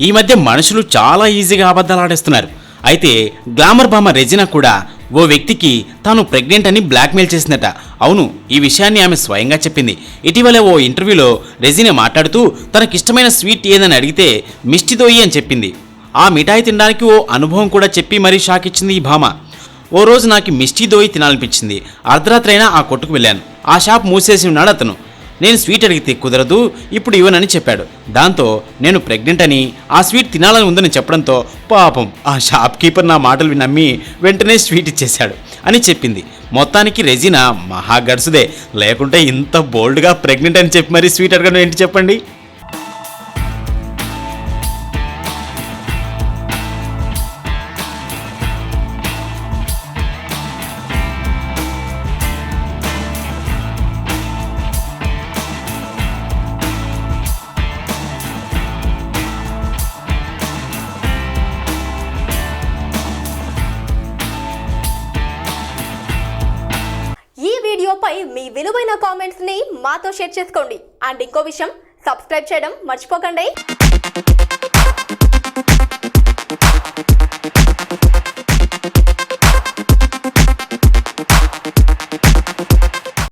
ఈ మధ్య మనుషులు చాలా ఈజీగా అబద్ధాలు ఆడేస్తున్నారు. అయితే గ్లామర్ భామ రెజినా కూడా ఓ వ్యక్తికి తాను ప్రెగ్నెంట్ అని బ్లాక్మెయిల్ చేసిందట. అవును, ఈ విషయాన్ని ఆమె స్వయంగా చెప్పింది. ఇటీవలే ఓ ఇంటర్వ్యూలో రెజినా మాట్లాడుతూ తనకిష్టమైన స్వీట్ ఏదని అడిగితే మిస్టీ దోయి అని చెప్పింది. ఆ మిఠాయి తినడానికి ఓ అనుభవం కూడా చెప్పి మరీ షాక్ ఇచ్చింది ఈ భామ. ఓ రోజు నాకు మిస్టీ దోయి తినాలనిపించింది. అర్ధరాత్రి అయినా ఆ కొట్టుకు వెళ్ళాను. ఆ షాప్ మూసేసి ఉన్నాడు అతను. నేను స్వీట్ అడిగితే కుదరదు, ఇప్పుడు ఇవ్వనని చెప్పాడు. దాంతో నేను ప్రెగ్నెంట్ అని ఆ స్వీట్ తినాలని ఉందని చెప్పడంతో పాపం ఆ షాప్ కీపర్ నా మాటలు నమ్మి వెంటనే స్వీట్ ఇచ్చేశాడు అని చెప్పింది. మొత్తానికి రెజినా మహా గడుసుదే, లేకుంటే ఇంత బోల్డ్గా ప్రెగ్నెంట్ అని చెప్పి మరీ స్వీట్ అడగడం ఏంటి చెప్పండి. ఈ వీడియోపై మీ విలువైన కామెంట్స్ ని మాతో షేర్ చేసుకోండి. అండ్ ఇంకో విషయం, సబ్స్క్రైబ్ చేయడం మర్చిపోకండి.